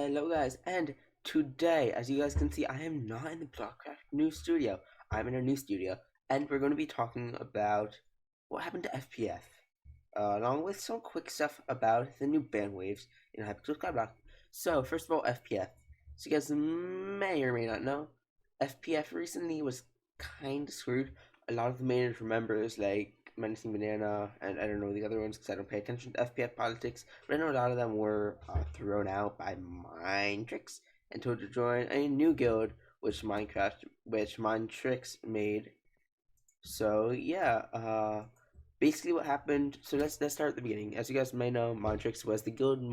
Hello guys, and today, as you guys can see, I am not in the BlockCraft new studio. I'm in a new studio, and we're going to be talking about what happened to FpF, along with some quick stuff about the new band waves in Hypixel Skyblock. So, first of all, FpF. So you guys may or may not know, FpF recently was kind of screwed. A lot of the main members, like Menacing Banana, and I don't know the other ones because I don't pay attention to FpF politics, but I know a lot of them were thrown out by Mynetrix and told to join a new guild, which Mynetrix made. So yeah, basically what happened. So let's start at the beginning. As you guys may know, Mynetrix was the guild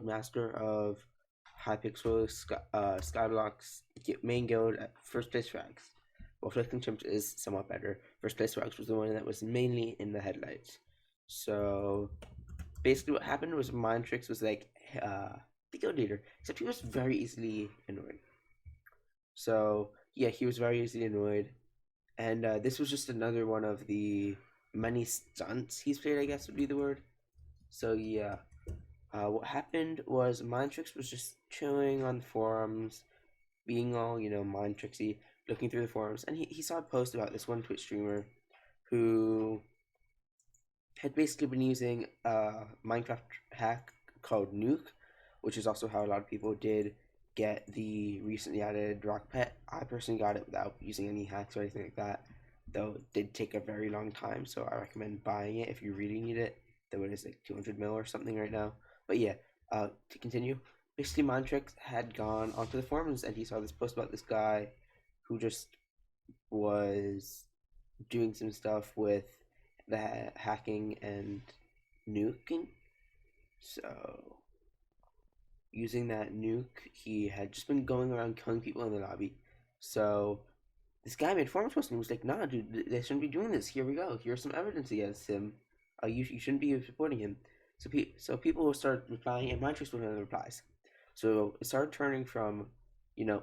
master of Hypixel Skyblock's main guild at First Place Frags. While Flicking Chimps is somewhat better, First Place Frags was the one that was mainly in the headlights. So basically what happened was Mynetrix was like the guild leader, except he was very easily annoyed. So yeah, he was very easily annoyed, and this was just another one of the many stunts he's played, I guess would be the word. So yeah, what happened was Mynetrix was just chilling on the forums, being all, Mynetrixy, looking through the forums, and he saw a post about this one Twitch streamer who had basically been using a Minecraft hack called Nuke, which is also how a lot of people did get the recently added rock pet. I personally got it without using any hacks or anything like that, though it did take a very long time, so I recommend buying it if you really need it, though it is like 200 mil or something right now. But yeah, to continue, basically Mynetrix had gone onto the forums and he saw this post about this guy who just was doing some stuff with the hacking and nuking. So using that nuke, he had just been going around killing people in the lobby. So this guy made forums post and he was like, "Nah, dude, they shouldn't be doing this. Here we go. Here's some evidence against him. You shouldn't be supporting him." So people will start replying, and Mynetrix was one of the replies. So it started turning from,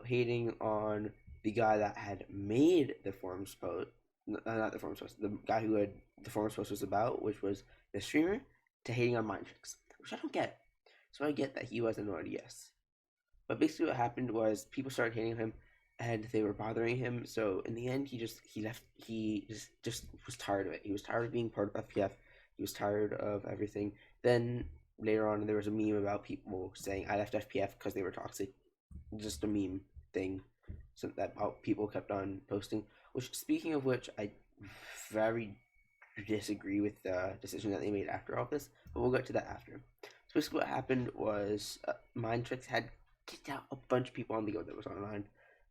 hating on the guy that had made the forums post, not the forums post, the guy who had the forums post was about, which was the streamer, to hating on Mynetrix, which I don't get. So I get that he was annoyed, yes. But basically what happened was people started hating him and they were bothering him. So in the end, he left. He just was tired of it. He was tired of being part of FpF. He was tired of everything. Then later on, there was a meme about people saying I left FpF because they were toxic. Just a meme thing, so that people kept on posting. Which, speaking of which, I very disagree with the decision that they made after all this. But we'll get to that after. So basically, what happened was Mynetrix had kicked out a bunch of people on the guild that was online.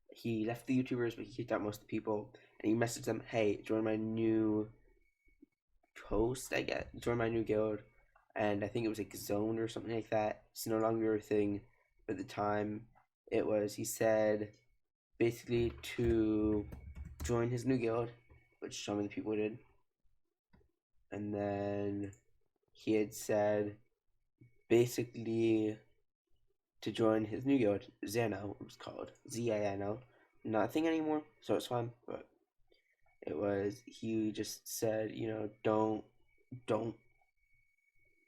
He left the YouTubers, but he kicked out most of the people, and he messaged them, "Hey, join my new host, I guess. Join my new guild." And I think it was like Zone or something like that. It's no longer a thing. But at the time, it was. He said basically to join his new guild, which some of the people did. And then he had said basically to join his new guild, Zano, it was called Zano. Not a thing anymore, so it's fine. But it was, he just said, don't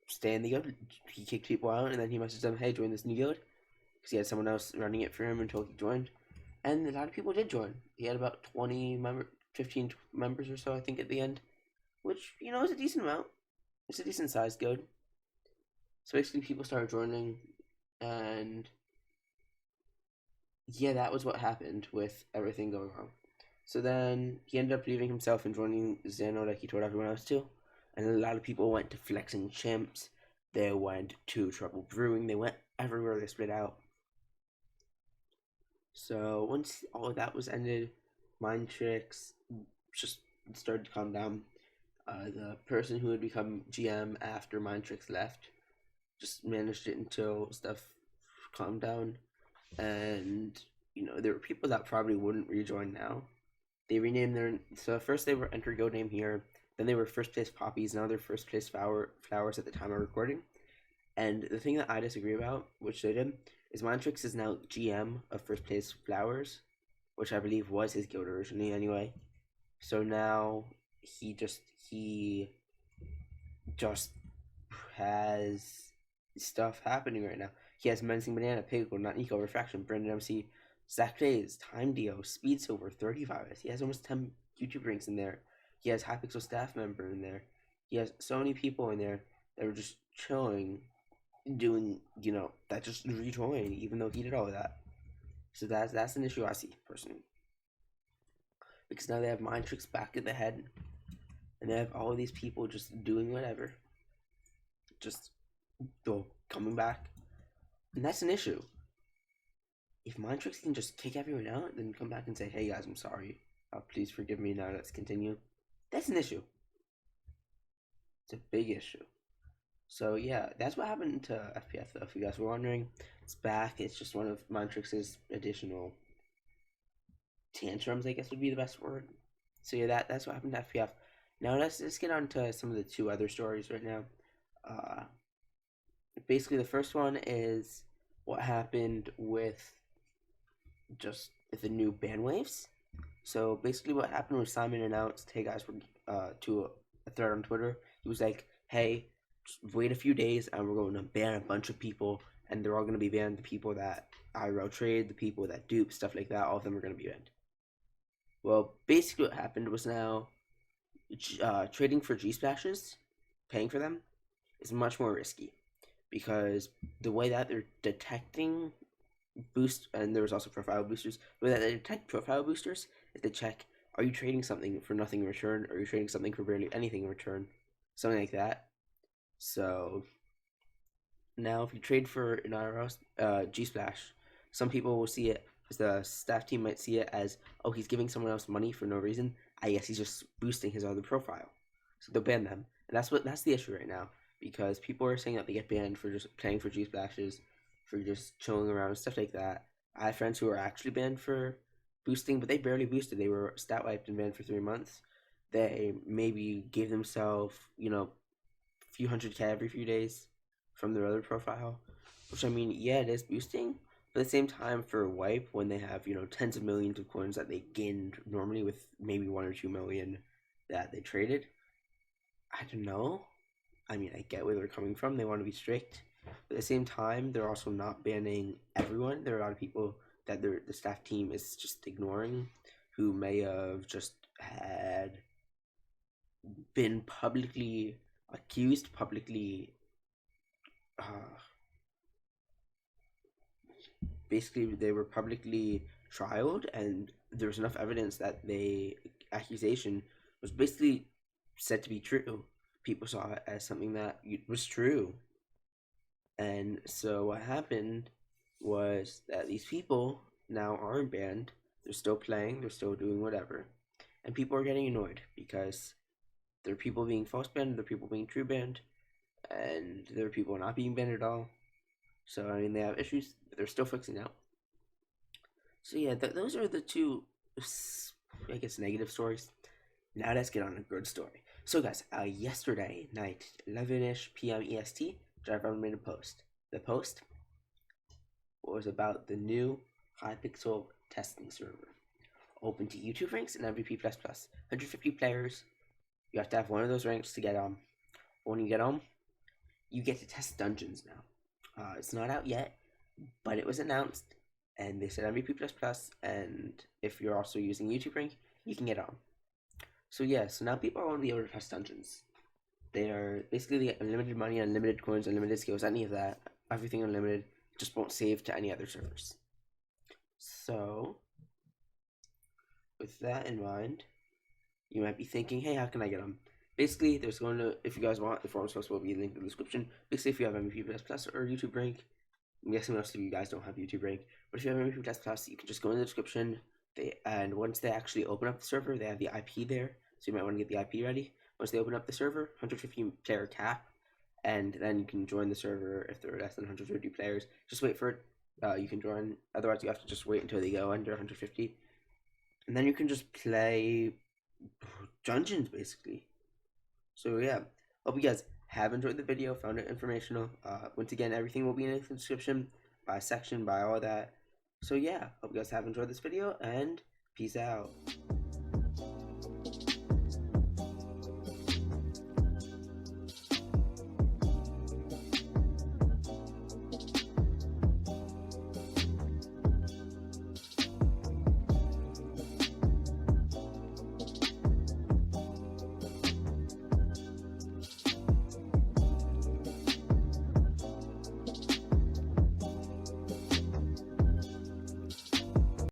stay in the guild. He kicked people out, and then he messaged them, "Hey, join this new guild," because he had someone else running it for him until he joined. And a lot of people did join. He had about 15 members or so, I think, at the end, which is a decent amount. It's a decent sized guild. So basically, people started joining, and yeah, that was what happened with everything going wrong. So then he ended up leaving himself and joining Xeno like he told everyone else to. And a lot of people went to Flexing Chimps. They went to Trouble Brewing. They went everywhere. They split out. So once all of that was ended, Mynetrix just started to calm down. The person who had become GM after Mynetrix left just managed it until stuff calmed down. And, there were people that probably wouldn't rejoin now. They renamed so first they were Enter Guild name here, then they were First Place Poppies, now they're First Place Flowers at the time of recording. And the thing that I disagree about, which they did, is Mynetrix is now GM of First Place Flowers, which I believe was his guild originally anyway. So now he just has stuff happening right now. He has Menacing Banana, Pickle, Not Nico, Refraction, Brandon MC, Zach Days, Time Dio, Speed Silver, 35. He has almost 10 YouTube ranks in there. He has Hypixel staff member in there. He has so many people in there that are just chilling, doing, that just rejoin, even though he did all of that. So that's an issue I see, personally. Because now they have Mynetrix back at the head, and they have all of these people just doing whatever. Just coming back. And that's an issue. If Mynetrix can just kick everyone out, then come back and say, hey guys, I'm sorry. Please forgive me, now let's continue. That's an issue. It's a big issue. So yeah, that's what happened to FpF though, if you guys were wondering. It's back. It's just one of Mynetrix's additional tantrums, I guess would be the best word. So yeah, that's what happened to FpF. Now let's get on to some of the two other stories right now. Basically, the first one is what happened with just the new ban waves. So basically, what happened was Simon announced, "Hey guys, we're to a thread on Twitter. He was like, "Hey, just wait a few days, and we're going to ban a bunch of people, and they're all going to be banned. The people that IRL trade, the people that dupe, stuff like that. All of them are going to be banned." Well, basically, what happened was now trading for G splashes, paying for them, is much more risky because the way that they're detecting boost, and there was also profile boosters, the way that they detect profile boosters is they check, are you trading something for nothing in return, or are you trading something for barely anything in return, something like that. So now if you trade for an IRL G splash, some people will see it, the staff team might see it as, oh, he's giving someone else money for no reason. I guess he's just boosting his other profile, so they'll ban them. And that's the issue right now, because people are saying that they get banned for just playing for G splashes, for just chilling around and stuff like that. I have friends who are actually banned for boosting, but they barely boosted. They were stat wiped and banned for 3 months. They maybe gave themselves, a few 100K every few days from their other profile, which, I mean, yeah, it is boosting, but at the same time, for a wipe, when they have, tens of millions of coins that they gained normally with maybe 1 or 2 million that they traded, I don't know. I mean, I get where they're coming from. They want to be strict. But at the same time, they're also not banning everyone. There are a lot of people that the staff team is just ignoring, who may have just had been publicly accused, basically they were publicly trialed, and there was enough evidence that the accusation was basically said to be true. People saw it as something that was true. And so what happened was that these people now aren't banned. They're still playing, they're still doing whatever. And people are getting annoyed because there are people being false banned, there are people being true banned, and there are people not being banned at all. So, I mean, they have issues, but they're still fixing out. So, yeah, those are the two, I guess, negative stories. Now let's get on a good story. So, guys, yesterday night, 11ish p.m. EST, Driver made a post. The post was about the new Hypixel testing server. Open to YouTube ranks and MVP++. 150 players. You have to have one of those ranks to get on. When you get on, you get to test dungeons now. It's not out yet, but it was announced, and they said MVP++, and if you're also using YouTube rank, you can get on. So yeah, so now people are going to be able to test dungeons. They are basically unlimited money, unlimited coins, unlimited skills, any of that. Everything unlimited, just won't save to any other servers. So, with that in mind, you might be thinking, hey, how can I get on? Basically, there's going to, if you guys want, the forum source will be linked in the description. Basically, if you have MVP++ or YouTube rank, I'm guessing most of you guys don't have YouTube rank, but if you have MVP++, you can just go in the description, and once they actually open up the server, they have the IP there, so you might want to get the IP ready. Once they open up the server, 150 player cap, and then you can join the server if there are less than 150 players. Just wait for it. You can join. Otherwise, you have to just wait until they go under 150, and then you can just play dungeons basically. So yeah, hope you guys have enjoyed the video, found it informational. Once again, everything will be in the description, by section, by all that. So yeah, hope you guys have enjoyed this video, and peace out.